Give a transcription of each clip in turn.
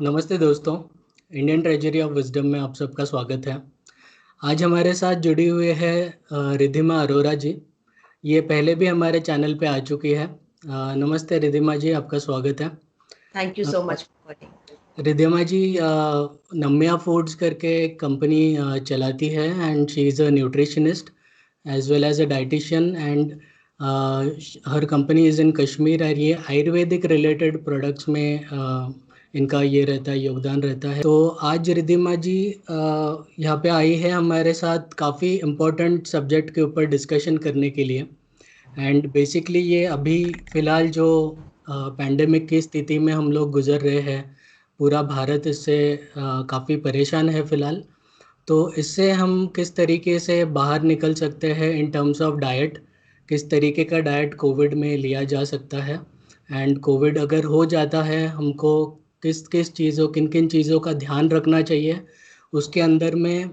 नमस्ते दोस्तों, Indian treasury of wisdom में आप सबका स्वागत है। आज हमारे साथ जुड़ी हुई है रिद्धिमा अरोरा जी। ये पहले भी हमारे चैनल पे आ चुकी है। नमस्ते रिद्धिमा जी, आपका स्वागत है। Thank you uh, so much for calling. Riddhima ji Namya foods करके एक कंपनी चलाती है and she is a nutritionist as well as a dietitian and her company is in Kashmir और ये आयुर्वेदिक रिलेटेड प्रोडक्ट्स में इनका ये रहता है, योगदान रहता है। तो आज रिद्धिमा जी यहाँ पे आई है हमारे साथ काफ़ी इम्पोर्टेंट सब्जेक्ट के ऊपर डिस्कशन करने के लिए। एंड बेसिकली ये अभी फ़िलहाल जो पैंडेमिक की स्थिति में हम लोग गुजर रहे हैं, पूरा भारत इससे काफ़ी परेशान है फ़िलहाल। तो इससे हम किस तरीके से बाहर निकल सकते हैं इन टर्म्स ऑफ डाइट, किस तरीके का डाइट कोविड में लिया जा सकता है एंड कोविड अगर हो जाता है हमको किस किस चीज़ों किन किन चीज़ों का ध्यान रखना चाहिए, उसके अंदर में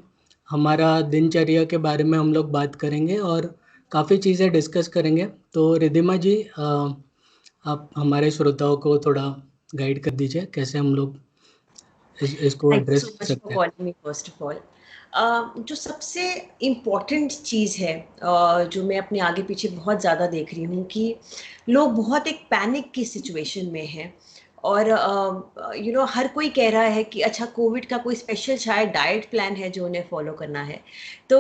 हमारा दिनचर्या के बारे में हम लोग बात करेंगे और काफ़ी चीज़ें डिस्कस करेंगे। तो रिद्धिमा जी, आप हमारे श्रोताओं को थोड़ा गाइड कर दीजिए कैसे हम लोग इसको थैंक यू एड्रेस सो कर मच फॉर सकते हैं। Calling me first of all. जो सबसे इम्पोर्टेंट चीज़ है, जो मैं अपने आगे पीछे बहुत ज़्यादा देख रही हूँ कि लोग बहुत एक पैनिक की सिचुएशन में हैं। और हर कोई कह रहा है कि अच्छा कोविड का कोई स्पेशल शायद डाइट प्लान है जो उन्हें फॉलो करना है। तो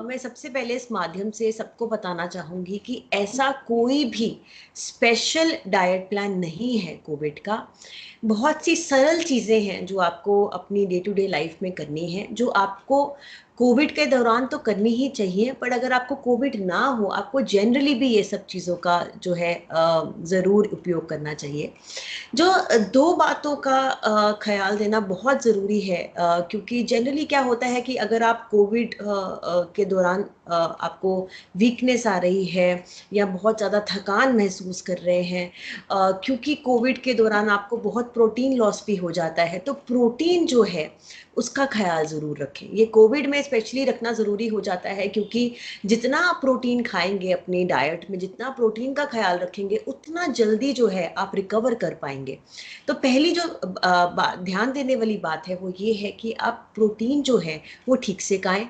मैं सबसे पहले इस माध्यम से सबको बताना चाहूँगी कि ऐसा कोई भी स्पेशल डाइट प्लान नहीं है कोविड का। बहुत सी सरल चीज़ें हैं जो आपको अपनी डे टू डे लाइफ में करनी है, जो आपको कोविड के दौरान तो करनी ही चाहिए, पर अगर आपको कोविड ना हो, आपको जनरली भी ये सब चीज़ों का जो है ज़रूर उपयोग करना चाहिए। जो दो बातों का ख्याल देना बहुत ज़रूरी है, क्योंकि जनरली क्या होता है कि अगर आप कोविड के दौरान आपको वीकनेस आ रही है या बहुत ज़्यादा थकान महसूस कर रहे हैं, क्योंकि कोविड के दौरान आपको बहुत प्रोटीन लॉस भी हो जाता है, तो प्रोटीन जो है उसका ख्याल ज़रूर रखें। ये कोविड में स्पेशली रखना ज़रूरी हो जाता है, क्योंकि जितना आप प्रोटीन खाएंगे अपनी डाइट में, जितना प्रोटीन का ख्याल रखेंगे, उतना जल्दी जो है आप रिकवर कर पाएंगे। तो पहली जो ध्यान देने वाली बात है वो ये है कि आप प्रोटीन जो है वो ठीक से खाएं।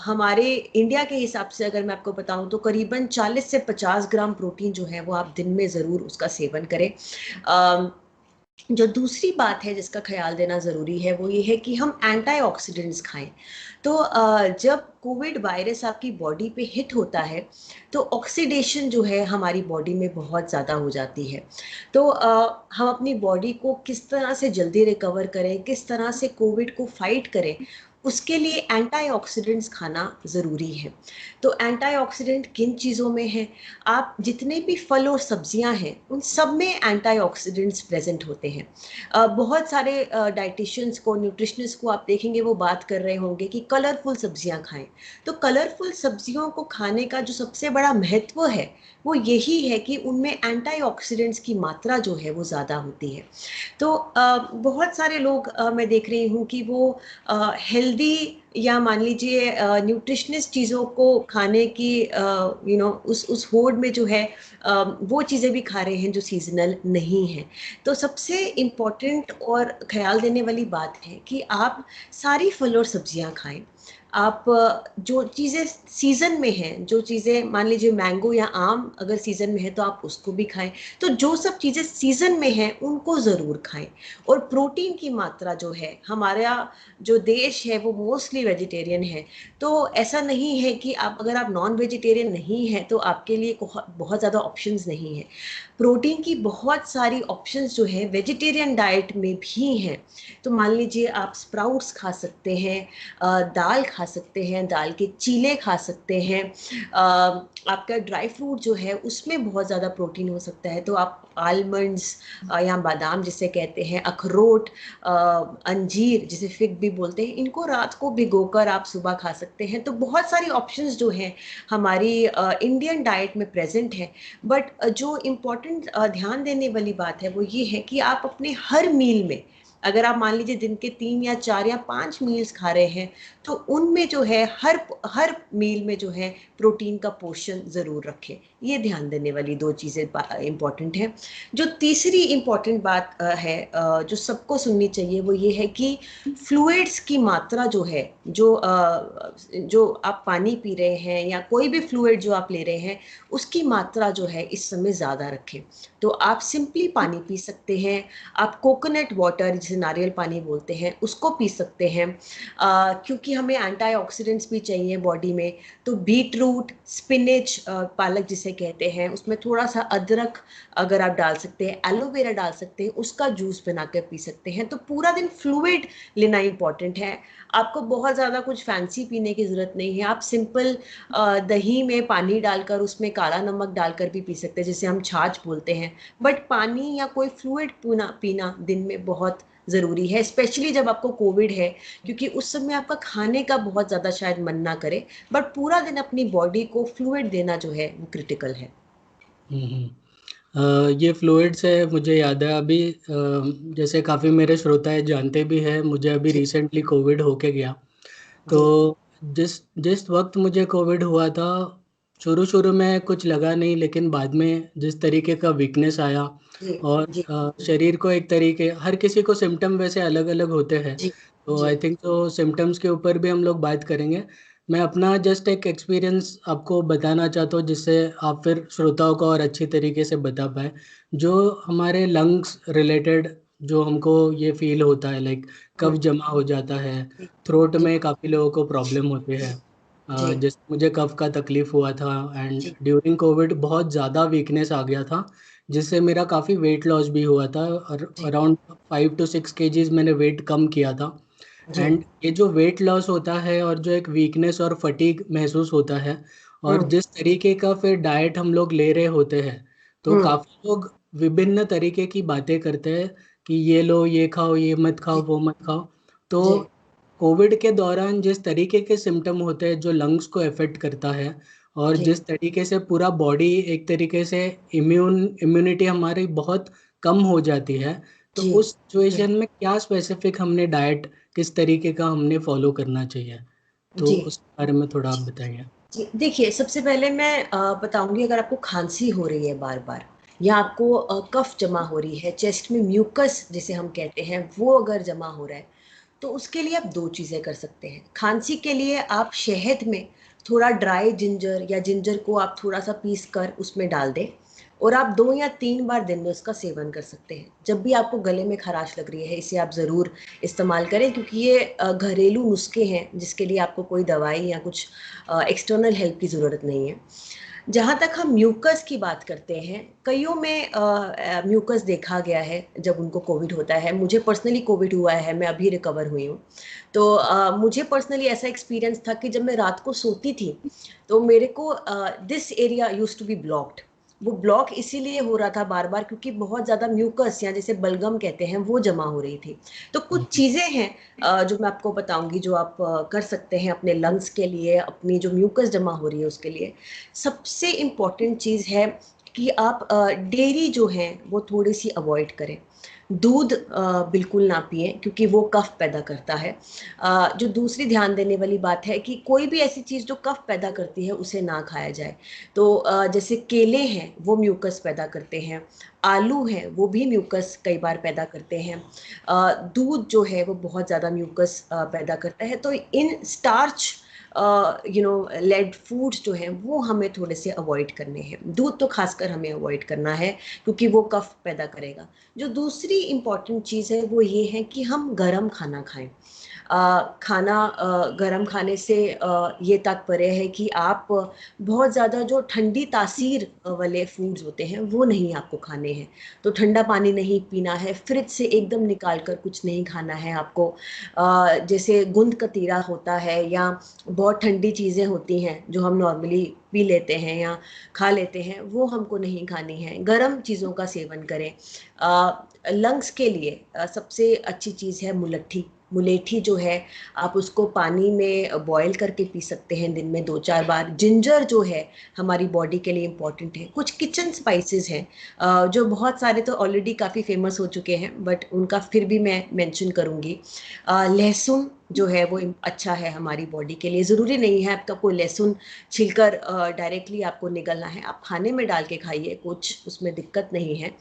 हमारे इंडिया के हिसाब से अगर मैं आपको बताऊं तो करीबन 40 से 50 ग्राम प्रोटीन जो है वो आप दिन में ज़रूर उसका सेवन करें। जो दूसरी बात है जिसका ख्याल देना ज़रूरी है वो ये है कि हम एंटीऑक्सीडेंट्स खाएं। तो जब कोविड वायरस आपकी बॉडी पे हिट होता है तो ऑक्सीडेशन जो है हमारी बॉडी में बहुत ज़्यादा हो जाती है। तो हम अपनी बॉडी को किस तरह से जल्दी रिकवर करें, किस तरह से कोविड को फाइट करें, उसके लिए एंटीऑक्सीडेंट्स खाना ज़रूरी है। तो एंटीऑक्सीडेंट किन चीज़ों में है? आप जितने भी फल और सब्जियां हैं उन सब में एंटीऑक्सीडेंट्स प्रेजेंट होते हैं। बहुत सारे डाइटिशियंस को, न्यूट्रिशनिस्ट को आप देखेंगे वो बात कर रहे होंगे कि कलरफुल सब्जियां खाएं। तो कलरफुल सब्जियों को खाने का जो सबसे बड़ा महत्व है वो यही है कि उनमें एंटीऑक्सीडेंट्स की मात्रा जो है वो ज़्यादा होती है। तो बहुत सारे लोग मैं देख रही हूँ कि वो हेल्दी या मान लीजिए न्यूट्रिशनिस्ट चीज़ों को खाने की उस होड़ में जो है वो चीज़ें भी खा रहे हैं जो सीजनल नहीं है। तो सबसे इम्पोर्टेंट और ख्याल देने वाली बात है कि आप सारी फल और सब्जियां खाएं। आप जो चीज़ें सीज़न में हैं, जो चीज़ें मान लीजिए मैंगो या आम अगर सीज़न में है तो आप उसको भी खाएं। तो जो सब चीज़ें सीज़न में हैं उनको ज़रूर खाएं। और प्रोटीन की मात्रा जो है, हमारा जो देश है वो मोस्टली वेजिटेरियन है। तो ऐसा नहीं है कि आप अगर आप नॉन वेजिटेरियन नहीं हैं तो आपके लिए बहुत ज़्यादा ऑप्शंस नहीं है। प्रोटीन की बहुत सारी ऑप्शंस जो है वेजिटेरियन डाइट में भी हैं। तो मान लीजिए आप स्प्राउट्स खा सकते हैं, दाल खा सकते हैं, दाल के चीले खा सकते हैं। आपका ड्राई फ्रूट जो है उसमें बहुत ज़्यादा प्रोटीन हो सकता है, तो आप आलमंड्स या बादाम जिसे कहते हैं, अखरोट, अंजीर जिसे फिग भी बोलते हैं, इनको रात को भिगोकर आप सुबह खा सकते हैं। तो बहुत सारी ऑप्शंस जो हैं हमारी इंडियन डाइट में प्रेजेंट है। बट जो इम्पोर्टेंट ध्यान देने वाली बात है वो ये है कि आप अपने हर मील में, अगर आप मान लीजिए दिन के 3 या 4 या 5 मील्स खा रहे हैं, तो उनमें जो है हर हर मील में जो है प्रोटीन का पोर्शन ज़रूर रखें। ये ध्यान देने वाली दो चीज़ें इम्पॉर्टेंट हैं। जो तीसरी इम्पॉर्टेंट बात है जो सबको सुननी चाहिए, वो ये है कि फ्लूइड्स की मात्रा जो है, जो आप पानी पी रहे हैं या कोई भी फ्लूइड जो आप ले रहे हैं, उसकी मात्रा जो है इस समय ज़्यादा रखें। तो आप सिंपली पानी पी सकते हैं, आप कोकोनट वाटर जिसे नारियल पानी बोलते हैं उसको पी सकते हैं, क्योंकि हमें एंटीऑक्सीडेंट्स भी चाहिए बॉडी में। तो बीट रूट, स्पिनच, पालक जिसे कहते हैं, उसमें थोड़ा सा अदरक अगर आप डाल सकते हैं, एलोवेरा डाल सकते हैं, उसका जूस बनाकर पी सकते हैं। तो पूरा दिन फ्लूइड लेना इंपॉर्टेंट है। आपको बहुत ज़्यादा कुछ फैंसी पीने की ज़रूरत नहीं है। आप सिंपल दही में पानी डालकर उसमें काला नमक डालकर भी पी सकते हैं, जिसे हम छाछ बोलते हैं। बट पानी या कोई फ्लूइड पीना पीना दिन में बहुत ज़रूरी है, स्पेशली जब आपको कोविड है, क्योंकि उस समय आपका खाने का बहुत ज़्यादा शायद मन ना करे, बट पूरा दिन अपनी बॉडी को फ्लूइड देना जो है वो क्रिटिकल है। ये फ्लूइड से मुझे याद है अभी, जैसे काफ़ी मेरे श्रोता जानते भी हैं, मुझे अभी जी रिसेंटली कोविड होके गया। तो जी जिस जिस वक्त मुझे कोविड हुआ था, शुरू शुरू में कुछ लगा नहीं, लेकिन बाद में जिस तरीके का वीकनेस आया, जी और जी शरीर को एक तरीके, हर किसी को सिम्टम वैसे अलग अलग होते हैं। जी तो जी आई थिंक तो सिम्टम्स के ऊपर भी हम लोग बात करेंगे। मैं अपना जस्ट एक एक्सपीरियंस आपको बताना चाहता हूँ, जिससे आप फिर श्रोताओं को और अच्छी तरीके से बता पाए। जो हमारे लंग्स रिलेटेड जो हमको ये फील होता है, लाइक हम्म, कफ जमा हो जाता है, जी थ्रोट जी में काफ़ी लोगों को प्रॉब्लम होती है। जी जैसे मुझे कफ का तकलीफ हुआ था, एंड जी ड्यूरिंग कोविड बहुत ज़्यादा वीकनेस आ गया था, जिससे मेरा काफ़ी वेट लॉस भी हुआ था, और जी अराउंड 5 to 6 kgs मैंने वेट कम किया था। जी एंड ये जो वेट लॉस होता है और जो एक वीकनेस और फटीग महसूस होता है, और हम्म जिस तरीके का फिर डाइट हम लोग ले रहे होते हैं, तो हम्म काफ़ी लोग विभिन्न तरीके की बातें करते हैं कि ये लो, ये खाओ, ये मत खाओ, जी वो मत खाओ। तो जी कोविड के दौरान जिस तरीके के सिम्टम होते हैं जो लंग्स को अफेक्ट करता है, और जी जिस तरीके से पूरा बॉडी एक तरीके से इम्यूनिटी हमारी बहुत कम हो जाती है, तो जी उस सिचुएशन में क्या स्पेसिफिक हमने डाइट, किस तरीके का हमने फॉलो करना चाहिए, तो जी उस बारे में थोड़ा आप बताइए। जी, देखिए सबसे पहले मैं बताऊंगी, अगर आपको खांसी हो रही है बार बार, या आपको कफ जमा हो रही है, चेस्ट में म्यूकस जिसे हम कहते हैं वो अगर जमा हो रहा है, तो उसके लिए आप दो चीज़ें कर सकते हैं। खांसी के लिए आप शहद में थोड़ा ड्राई जिंजर, या जिंजर को आप थोड़ा सा पीस कर उसमें डाल दें, और आप 2 या 3 बार दिन में उसका सेवन कर सकते हैं। जब भी आपको गले में खराश लग रही है, इसे आप ज़रूर इस्तेमाल करें, क्योंकि ये घरेलू नुस्खे हैं जिसके लिए आपको कोई दवाई या कुछ एक्सटर्नल हेल्प की ज़रूरत नहीं है। जहाँ तक हम म्यूकस की बात करते हैं, कईयों में म्यूकस देखा गया है जब उनको कोविड होता है। मुझे पर्सनली कोविड हुआ है, मैं अभी रिकवर हुई हूँ। तो मुझे पर्सनली ऐसा एक्सपीरियंस था कि जब मैं रात को सोती थी, तो मेरे को this area used to be blocked. वो ब्लॉक इसीलिए हो रहा था बार बार, क्योंकि बहुत ज़्यादा म्यूकस, या जैसे बलगम कहते हैं, वो जमा हो रही थी। तो कुछ हम्म, चीज़ें हैं जो मैं आपको बताऊंगी, जो आप कर सकते हैं अपने लंग्स के लिए, अपनी जो म्यूकस जमा हो रही है उसके लिए। सबसे इम्पॉर्टेंट चीज़ है कि आप डेयरी जो है वो थोड़ी सी अवॉइड करें। दूध बिल्कुल ना पिए, क्योंकि वो कफ पैदा करता है। जो दूसरी ध्यान देने वाली बात है कि कोई भी ऐसी चीज़ जो कफ पैदा करती है उसे ना खाया जाए। तो जैसे केले हैं वो म्यूकस पैदा करते हैं, आलू हैं वो भी म्यूकस कई बार पैदा करते हैं, दूध जो है वो बहुत ज़्यादा म्यूकस पैदा करता है। तो इन स्टार्च लेड फूड्स जो हैं वो हमें थोड़े से अवॉइड करने हैं। दूध तो खासकर हमें अवॉइड करना है, क्योंकि वो कफ पैदा करेगा। जो दूसरी इम्पॉर्टेंट चीज़ है वो ये है कि हम गरम खाना खाएं। खाना गरम खाने से ये तात्पर्य है कि आप बहुत ज़्यादा जो ठंडी तासीर वाले फूड्स होते हैं वो नहीं आपको खाने हैं। तो ठंडा पानी नहीं पीना है, फ्रिज से एकदम निकाल कर कुछ नहीं खाना है आपको। जैसे गुंद कतीरा होता है, या बहुत ठंडी चीज़ें होती हैं जो हम नॉर्मली पी लेते हैं या खा लेते हैं, वो हमको नहीं खानी है। गर्म चीज़ों का सेवन करें। लंग्स के लिए सबसे अच्छी चीज़ है मुलट्ठी। मुलेठी जो है, आप उसको पानी में बॉयल करके पी सकते हैं दिन में 2-4 बार। जिंजर जो है हमारी बॉडी के लिए इम्पॉर्टेंट है। कुछ किचन स्पाइसेस हैं जो बहुत सारे तो ऑलरेडी काफ़ी फेमस हो चुके हैं, बट उनका फिर भी मैं मेंशन करूँगी। लहसुन जो है वो अच्छा है हमारी बॉडी के लिए। ज़रूरी नहीं है आपका कोई लहसुन छिलकर डायरेक्टली आपको निगलना है, आप खाने में डाल के खाइए, कुछ उसमें दिक्कत नहीं है।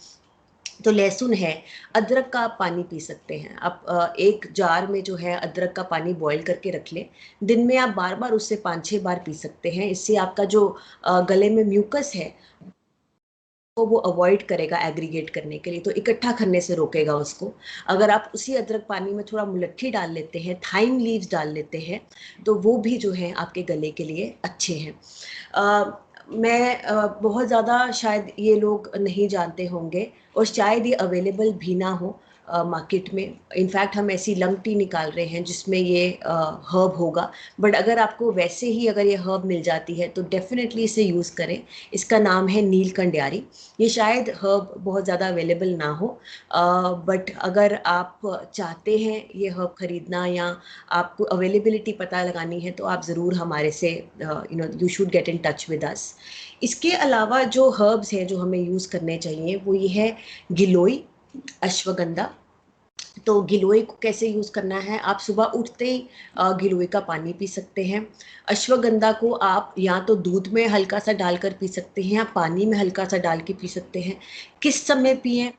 तो लहसुन है, अदरक का आप पानी पी सकते हैं। आप एक जार में जो है अदरक का पानी बॉईल करके रख लें, दिन में आप बार बार उससे 5-6 बार पी सकते हैं। इससे आपका जो गले में म्यूकस है तो वो अवॉइड करेगा एग्रीगेट करने के लिए, तो इकट्ठा करने से रोकेगा उसको। अगर आप उसी अदरक पानी में थोड़ा मुलट्ठी डाल लेते हैं, थाइम लीव्स डाल लेते हैं, तो वो भी जो है आपके गले के लिए अच्छे हैं। बहुत ज़्यादा शायद ये लोग नहीं जानते होंगे और शायद ये अवेलेबल भी ना हो मार्केट में। इनफैक्ट हम ऐसी लंग टी निकाल रहे हैं जिसमें ये हर्ब होगा, बट अगर आपको वैसे ही अगर ये हर्ब मिल जाती है तो डेफिनेटली इसे यूज़ करें। इसका नाम है नीलकंड्यारी। ये शायद हर्ब बहुत ज़्यादा अवेलेबल ना हो, बट अगर आप चाहते हैं ये हर्ब खरीदना या आपको अवेलेबिलिटी पता लगानी है, तो आप ज़रूर हमारे से you should get in touch with us. इसके अलावा जो हर्ब्स हैं जो हमें यूज़ करने चाहिए वो ये है गिलोय, अश्वगंधा। तो गिलोय को कैसे यूज़ करना है, आप सुबह उठते ही गिलोय का पानी पी सकते हैं। अश्वगंधा को आप या तो दूध में हल्का सा डालकर पी सकते हैं या पानी में हल्का सा डाल के पी सकते हैं। किस समय पिएं?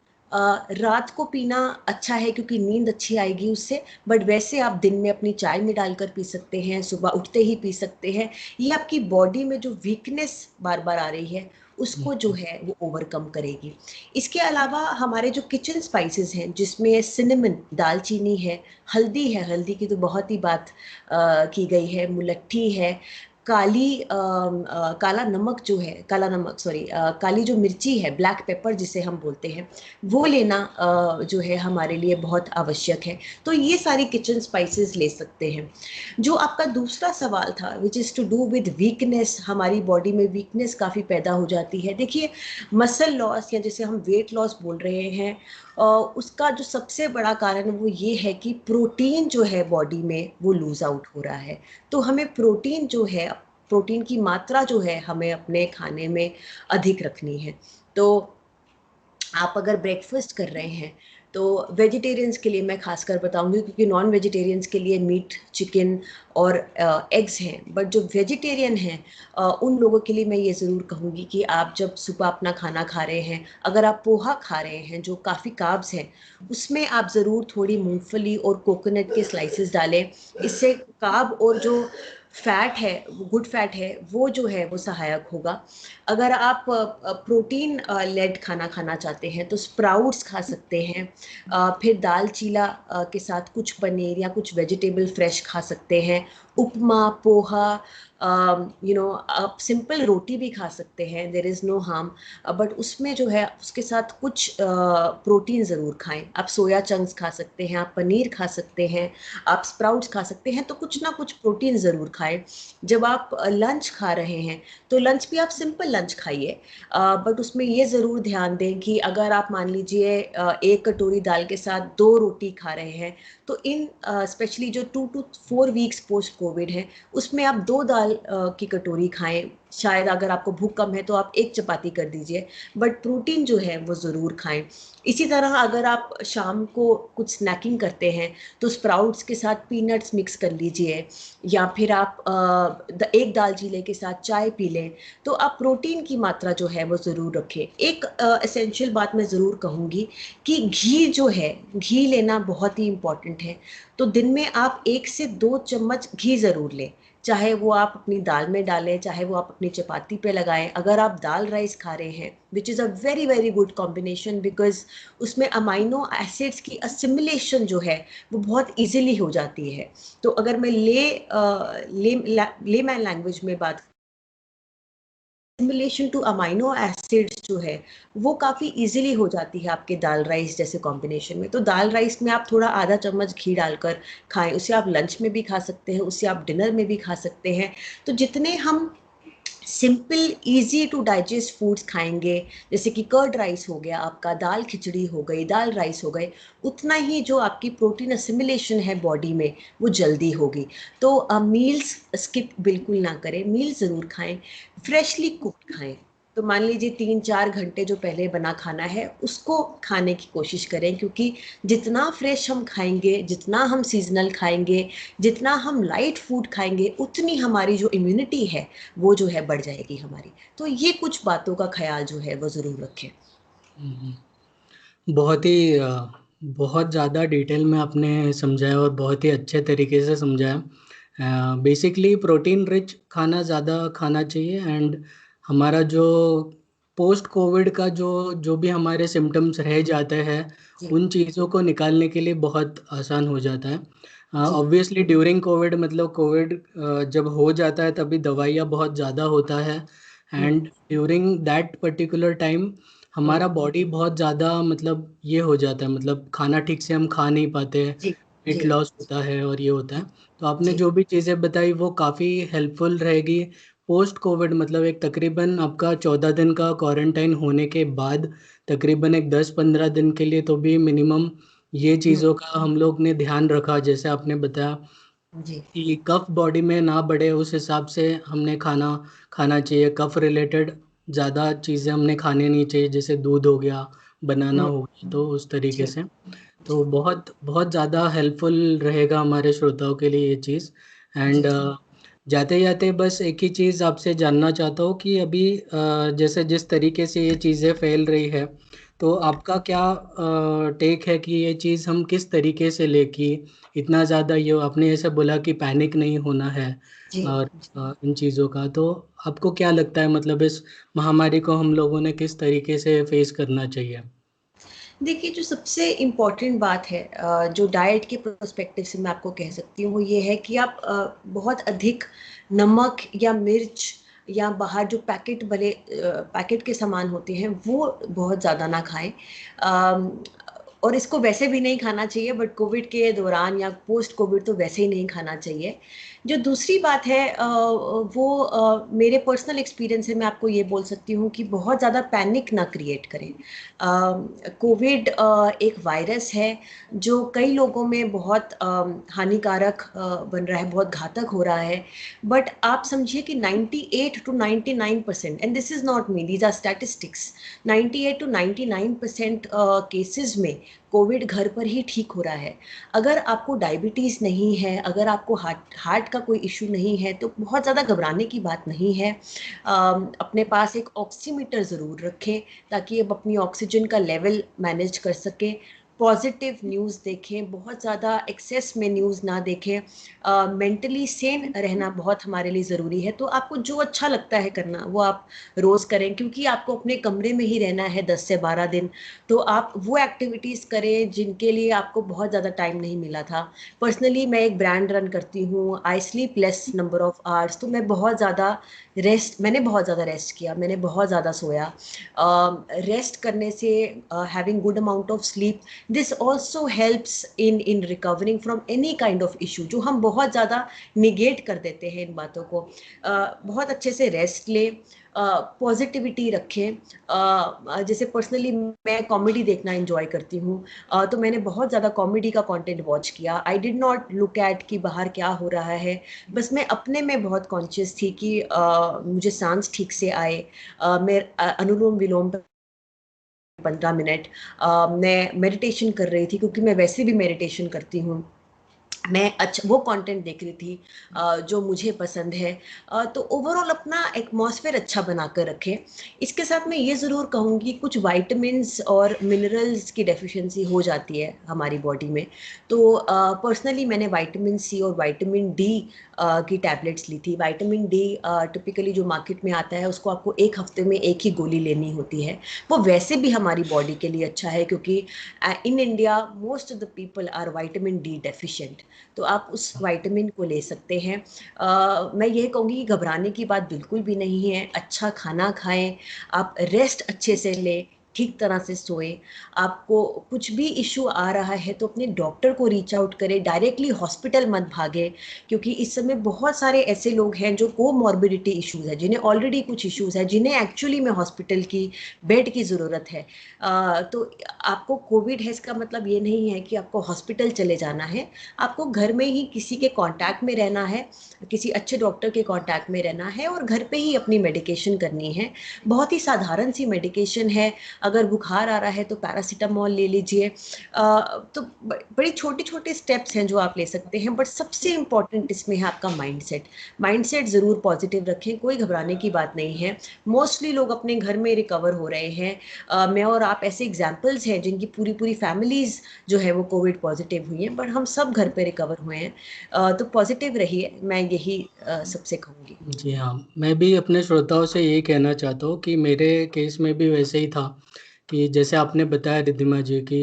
रात को पीना अच्छा है क्योंकि नींद अच्छी आएगी उससे, बट वैसे आप दिन में अपनी चाय में डालकर पी सकते हैं, सुबह उठते ही पी सकते हैं। ये आपकी बॉडी में जो वीकनेस बार बार आ रही है उसको जो है वो ओवरकम करेगी। इसके अलावा हमारे जो किचन स्पाइसेस हैं जिसमें सिनेमन, दालचीनी है, हल्दी है, हल्दी की तो बहुत ही बात की गई है, मुलट्ठी है, काला नमक जो है, काला नमक सॉरी, काली जो मिर्ची है, ब्लैक पेपर जिसे हम बोलते हैं, वो लेना जो है हमारे लिए बहुत आवश्यक है। तो ये सारी किचन स्पाइसेस ले सकते हैं। जो आपका दूसरा सवाल था which is to do with weakness, हमारी बॉडी में वीकनेस काफ़ी पैदा हो जाती है। देखिए, मसल लॉस या जिसे हम वेट लॉस बोल रहे हैं, उसका जो सबसे बड़ा कारण वो ये है कि प्रोटीन जो है बॉडी में वो लूज आउट हो रहा है। तो हमें प्रोटीन जो है, प्रोटीन की मात्रा जो है हमें अपने खाने में अधिक रखनी है। तो आप अगर ब्रेकफास्ट कर रहे हैं तो वेजिटेरियंस के लिए मैं खासकर बताऊंगी, क्योंकि नॉन वेजिटेरियंस के लिए मीट, चिकन और एग्स हैं, बट जो वेजिटेरियन हैं उन लोगों के लिए मैं ये ज़रूर कहूँगी कि आप जब सुबह अपना खाना खा रहे हैं, अगर आप पोहा खा रहे हैं जो काफ़ी कार्ब्स हैं, उसमें आप ज़रूर थोड़ी मूंगफली और कोकोनट के स्लाइसेस डालें। इससे कार्ब और जो फैट है, वो गुड फैट है, वो जो है वो सहायक होगा। अगर आप प्रोटीन लेड खाना खाना चाहते हैं तो स्प्राउट्स खा सकते हैं। फिर दाल चीला के साथ कुछ पनीर या कुछ वेजिटेबल फ्रेश खा सकते हैं। उपमा, पोहा, आप सिंपल रोटी भी खा सकते हैं, there is no harm, but उसमें जो है उसके साथ कुछ प्रोटीन ज़रूर खाएं। आप सोया चंक्स खा सकते हैं, आप पनीर खा सकते हैं, आप स्प्राउट्स खा सकते हैं, तो कुछ ना कुछ प्रोटीन ज़रूर खाएं। जब आप लंच खा रहे हैं तो लंच भी आप सिंपल लंच खाइए, बट उसमें ये ज़रूर ध्यान दें कि अगर आप मान लीजिए 1 कटोरी दाल के साथ 2 रोटी खा रहे हैं, तो इन स्पेशली जो 2 to 4 वीक्स पोस्ट कोविड है, उसमें आप 2 दाल की कटोरी खाएं। शायद अगर आपको भूख कम है तो आप 1 चपाती कर दीजिए, बट प्रोटीन जो है वो ज़रूर खाएं। इसी तरह अगर आप शाम को कुछ स्नैकिंग करते हैं तो स्प्राउट्स के साथ पीनट्स मिक्स कर लीजिए, या फिर आप एक दाल चीले के साथ चाय पी लें। तो आप प्रोटीन की मात्रा जो है वो ज़रूर रखें। एक एसेंशियल बात मैं ज़रूर कहूँगी कि घी जो है, घी लेना बहुत ही इम्पॉर्टेंट है। तो दिन में आप 1 से 2 चम्मच घी ज़रूर लें, चाहे वो आप अपनी दाल में डालें, चाहे वो आप अपनी चपाती पे लगाएं। अगर आप दाल राइस खा रहे हैं, which is a very very good combination, because उसमें अमाइनो एसिड्स की असिमिलेशन जो है वो बहुत इजीली हो जाती है। तो अगर मैं लेमैन लैंग्वेज में बात, सिमुलेशन टू अमाइनो एसिड्स जो है वो काफ़ी इजीली हो जाती है आपके दाल राइस जैसे कॉम्बिनेशन में। तो दाल राइस में आप थोड़ा आधा चम्मच घी डालकर खाएं, उसे आप लंच में भी खा सकते हैं, उसे आप डिनर में भी खा सकते हैं। तो जितने हम simple easy to digest foods खाएंगे, जैसे कि कर्ड राइस हो गया आपका, दाल खिचड़ी हो गई, दाल राइस हो गए, उतना ही जो आपकी प्रोटीन असिमिलेशन है बॉडी में वो जल्दी होगी। तो मील्स स्किप बिल्कुल ना करें, मील ज़रूर खाएं, फ्रेशली कुक्ड खाएं। तो मान लीजिए 3-4 घंटे जो पहले बना खाना है उसको खाने की कोशिश करें, क्योंकि जितना फ्रेश हम खाएंगे, जितना हम सीजनल खाएंगे, जितना हम लाइट फूड खाएंगे, उतनी हमारी जो इम्यूनिटी है वो जो है बढ़ जाएगी हमारी। तो ये कुछ बातों का ख्याल जो है वो ज़रूर रखें। बहुत ही बहुत ज़्यादा डिटेल में आपने समझाया और बहुत ही अच्छे तरीके से समझाया। बेसिकली प्रोटीन रिच खाना ज़्यादा खाना चाहिए, एंड हमारा जो पोस्ट कोविड का जो जो भी हमारे सिम्टम्स रह जाते हैं जी उन चीज़ों को निकालने के लिए बहुत आसान हो जाता है। जी ऑब्वियसली ड्यूरिंग कोविड, मतलब कोविड जब हो जाता है तभी दवाइयाँ बहुत ज़्यादा होता है, hmm and during that particular time hmm, हमारा बॉडी बहुत ज़्यादा मतलब ये हो जाता है, मतलब खाना ठीक से हम खा नहीं पाते, जी वेट जी लॉस होता है और ये होता है। तो आपने जी जो भी चीज़ें बताई वो काफ़ी हेल्पफुल रहेगी पोस्ट कोविड, मतलब एक तकरीबन आपका 14 दिन का क्वारंटाइन होने के बाद तकरीबन एक 10-15 दिन के लिए तो भी मिनिमम ये हम्म चीज़ों का हम लोग ने ध्यान रखा, जैसे आपने बताया जी कि कफ बॉडी में ना बढ़े उस हिसाब से हमने खाना खाना चाहिए। कफ रिलेटेड ज़्यादा चीज़ें हमने खाने नहीं चाहिए, जैसे दूध हो गया, बनाना हम्म हो गया, तो उस तरीके जी से। तो जी बहुत बहुत ज़्यादा हेल्पफुल रहेगा हमारे श्रोताओं के लिए ये चीज़। एंड जी जाते जाते बस एक ही चीज़ आपसे जानना चाहता हूँ कि अभी जैसे जिस तरीके से ये चीज़ें फैल रही है, तो आपका क्या टेक है कि ये चीज़ हम किस तरीके से ले कि इतना ज़्यादा, ये आपने ऐसे बोला कि पैनिक नहीं होना है जी और इन चीज़ों का, तो आपको क्या लगता है मतलब इस महामारी को हम लोगों ने किस तरीके से फेस करना चाहिए? देखिए, जो सबसे इम्पोर्टेंट बात है जो डाइट के पर्सपेक्टिव से मैं आपको कह सकती हूँ, वो ये है कि आप बहुत अधिक नमक या मिर्च या बाहर जो पैकेट के सामान होते हैं, वो बहुत ज़्यादा ना खाएँ। अम, और इसको वैसे भी नहीं खाना चाहिए, बट कोविड के दौरान या पोस्ट कोविड तो वैसे ही नहीं खाना चाहिए। जो दूसरी बात है वो मेरे पर्सनल एक्सपीरियंस से मैं आपको ये बोल सकती हूँ कि बहुत ज़्यादा पैनिक ना क्रिएट करें। कोविड एक वायरस है जो कई लोगों में बहुत हानिकारक बन रहा है, बहुत घातक हो रहा है। बट आप समझिए कि 98 to 99%, and this is not me, these are statistics, 98 to 99% cases में कोविड घर पर ही ठीक हो रहा है। अगर आपको डायबिटीज़ नहीं है, अगर आपको हार्ट का कोई इशू नहीं है, तो बहुत ज़्यादा घबराने की बात नहीं है। अपने पास एक ऑक्सीमीटर ज़रूर रखें ताकि आप अपनी ऑक्सीजन का लेवल मैनेज कर सकें। पॉजिटिव न्यूज़ देखें, बहुत ज़्यादा एक्सेस में न्यूज़ ना देखें। मेंटली सेन रहना बहुत हमारे लिए ज़रूरी है। तो आपको जो अच्छा लगता है करना वो आप रोज़ करें, क्योंकि आपको अपने कमरे में ही रहना है 10 से 12 दिन। तो आप वो एक्टिविटीज़ करें जिनके लिए आपको बहुत ज़्यादा टाइम नहीं मिला था। पर्सनली मैं एक ब्रांड रन करती हूँ, I sleep less number of hours. तो मैंने बहुत ज़्यादा रेस्ट किया, मैंने बहुत ज़्यादा सोया। रेस्ट करने से, having good amount of sleep, this also helps in recovering from any kind of issue, जो हम बहुत ज़्यादा निगेट कर देते हैं इन बातों को। बहुत अच्छे से रेस्ट लें, पॉजिटिविटी रखें। जैसे पर्सनली मैं कॉमेडी देखना एंजॉय करती हूँ, तो मैंने बहुत ज़्यादा कॉमेडी का कंटेंट वॉच किया। I did not look at कि बाहर क्या हो रहा है, बस मैं अपने में बहुत कॉन्शियस थी कि मुझे सांस ठीक से आए। मैं अनुलोम विलोम 15 मिनट मैं मेडिटेशन कर रही थी, क्योंकि मैं वैसे भी मेडिटेशन करती हूँ। मैं अच्छा वो कंटेंट देख रही थी जो मुझे पसंद है। तो ओवरऑल अपना एटमॉस्फेयर अच्छा बनाकर रखें। इसके साथ मैं ये ज़रूर कहूँगी, कुछ विटामिन्स और मिनरल्स की डेफिशिएंसी हो जाती है हमारी बॉडी में। तो पर्सनली मैंने विटामिन सी और विटामिन डी की टैबलेट्स ली थी। विटामिन डी टिपिकली जो मार्केट में आता है उसको आपको 1 हफ्ते में एक ही गोली लेनी होती है। वो वैसे भी हमारी बॉडी के लिए अच्छा है, क्योंकि in India most of the people are vitamin D deficient. तो आप उस विटामिन को ले सकते हैं। मैं ये कहूँगी कि घबराने की बात बिल्कुल भी नहीं है। अच्छा खाना खाएं, आप रेस्ट अच्छे से लें, ठीक तरह से सोएं। आपको कुछ भी इश्यू आ रहा है तो अपने डॉक्टर को रीच आउट करें, डायरेक्टली हॉस्पिटल मत भागें, क्योंकि इस समय बहुत सारे ऐसे लोग हैं जो कोमॉर्बिडिटी इश्यूज़ है, जिन्हें ऑलरेडी कुछ इश्यूज़ है, जिन्हें एक्चुअली में हॉस्पिटल की बेड की ज़रूरत है। तो आपको कोविड है इसका मतलब ये नहीं है कि आपको हॉस्पिटल चले जाना है, आपको घर में ही किसी के कॉन्टैक्ट में रहना है, किसी अच्छे डॉक्टर के कॉन्टैक्ट में रहना है और घर पे ही अपनी मेडिकेशन करनी है। बहुत ही साधारण सी मेडिकेशन है, अगर बुखार आ रहा है तो पैरासिटामॉल ले लीजिए। तो बड़ी छोटे-छोटे स्टेप्स हैं जो आप ले सकते हैं, बट सबसे इम्पोर्टेंट इसमें है आपका माइंडसेट। माइंडसेट ज़रूर पॉजिटिव रखें, कोई घबराने की बात नहीं है। मोस्टली लोग अपने घर में रिकवर हो रहे हैं। मैं और आप ऐसे एग्जाम्पल्स हैं जिनकी पूरी-पूरी फैमिलीज़ जो है वो कोविड पॉजिटिव हुई हैं, बट हम सब घर पे रिकवर हुए हैं। तो पॉजिटिव रहिए, मैं यही सबसे कहूँगी। जी हाँ, मैं भी अपने श्रोताओं से यही कहना चाहता हूँ कि मेरे केस में भी वैसे ही था कि जैसे आपने बताया रिद्धिमा जी कि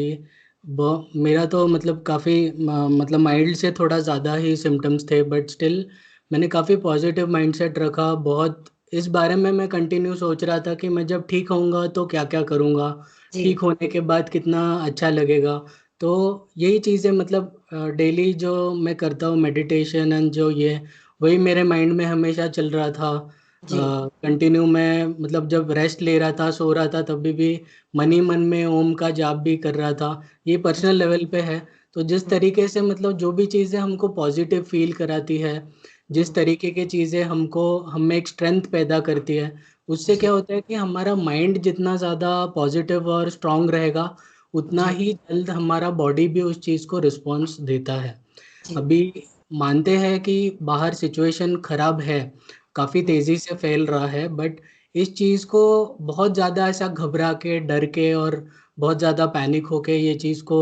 मेरा तो मतलब काफ़ी मतलब माइल्ड से थोड़ा ज़्यादा ही सिम्टम्स थे, बट स्टिल मैंने काफ़ी पॉजिटिव माइंडसेट रखा। बहुत इस बारे में मैं कंटिन्यू सोच रहा था कि मैं जब ठीक होऊंगा तो क्या क्या करूँगा, जी, ठीक होने के बाद कितना अच्छा लगेगा। तो यही चीज़ें मतलब डेली जो मैं करता हूँ मेडिटेशन एंड जो ये वही मेरे माइंड में हमेशा चल रहा था। जी, कंटिन्यू मैं मतलब जब रेस्ट ले रहा था, सो रहा था, तभी भी मन ही मन में ओम का जाप भी कर रहा था। ये जी। पर्सनल लेवल पे है। तो जिस हुँ, तरीके से मतलब जो भी चीज़ें हमको पॉजिटिव फील कराती है, जिस हुँ। तरीके की चीज़ें हमको हमें एक स्ट्रेंथ पैदा करती है, उससे जी, क्या होता है कि हमारा माइंड जितना ज़्यादा पॉजिटिव और स्ट्रॉन्ग रहेगा, उतना जी, ही जल्द हमारा बॉडी भी उस चीज़ को रिस्पॉन्स देता है। जी। अभी मानते हैं कि बाहर सिचुएशन खराब है, काफ़ी हुँ, तेज़ी से फैल रहा है, बट इस चीज़ को बहुत ज़्यादा ऐसा घबरा के, डर के और बहुत ज़्यादा पैनिक होके ये चीज़ को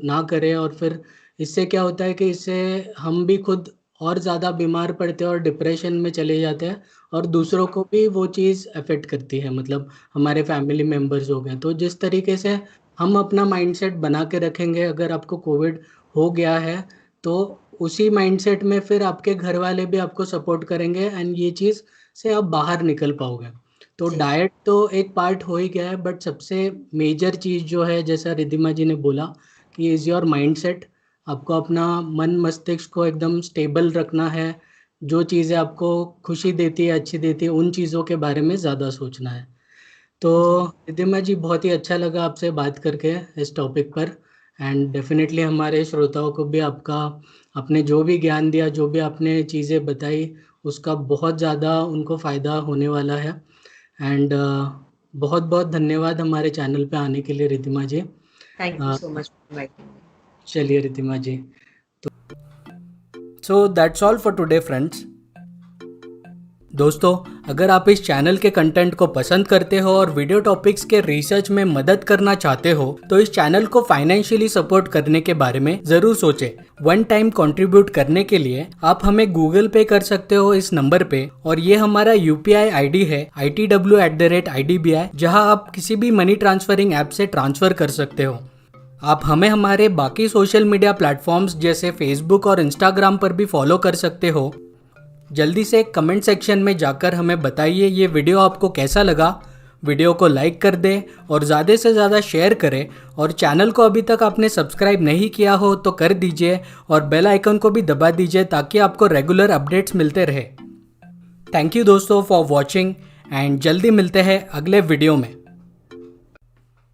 ना करें। और फिर इससे क्या होता है कि इससे हम भी खुद और ज़्यादा बीमार पड़ते हैं और डिप्रेशन में चले जाते हैं और जी, दूसरों को भी वो चीज़ अफ़ेक्ट करती है, मतलब हमारे फैमिली मेंबर्स हो गए। तो जिस तरीके से हम अपना माइंडसेट बना के रखेंगे, अगर आपको कोविड हो गया है, तो उसी माइंडसेट में फिर आपके घर वाले भी आपको सपोर्ट करेंगे एंड ये चीज़ से आप बाहर निकल पाओगे। तो जी, डाइट तो एक पार्ट हो ही गया है, बट सबसे मेजर चीज़ जो है, जैसा रिद्धिमा जी ने बोला कि इज़ योर माइंडसेट। आपको अपना मन मस्तिष्क को एकदम स्टेबल रखना है। जो चीज़ें आपको खुशी देती है, अच्छी देती है, उन चीज़ों के बारे में ज़्यादा सोचना है। तो जी। रिद्धिमा जी, बहुत ही अच्छा लगा आपसे बात करके इस टॉपिक पर एंड डेफिनेटली हमारे श्रोताओं को भी आपका आपने जो भी ज्ञान दिया, जो भी आपने चीज़ें बताई, उसका बहुत ज़्यादा उनको फ़ायदा होने वाला है। एंड बहुत बहुत धन्यवाद हमारे चैनल पे आने के लिए Riddhima ji. Thank you uh, so much for inviting me. चलिए Riddhima ji, so that's all for today friends. दोस्तों, अगर आप इस चैनल के कंटेंट को पसंद करते हो और वीडियो टॉपिक्स के रिसर्च में मदद करना चाहते हो तो इस चैनल को फाइनेंशियली सपोर्ट करने के बारे में जरूर सोचें। वन टाइम कंट्रीब्यूट करने के लिए आप हमें गूगल पे कर सकते हो इस नंबर पे, और ये हमारा यूपीआई आईडी है ITW@IDBI, जहां आप किसी भी मनी ट्रांसफरिंग ऐप से ट्रांसफर कर सकते हो। आप हमें हमारे बाकी सोशल मीडिया प्लेटफॉर्म्स जैसे फेसबुक और इंस्टाग्राम पर भी फॉलो कर सकते हो। जल्दी से कमेंट सेक्शन में जाकर हमें बताइए ये वीडियो आपको कैसा लगा। वीडियो को लाइक कर दें और ज़्यादा से ज़्यादा शेयर करें, और चैनल को अभी तक आपने सब्सक्राइब नहीं किया हो तो कर दीजिए और बेल आइकन को भी दबा दीजिए ताकि आपको रेगुलर अपडेट्स मिलते रहे। थैंक यू दोस्तों फॉर वॉचिंग एंड जल्दी मिलते हैं अगले वीडियो में।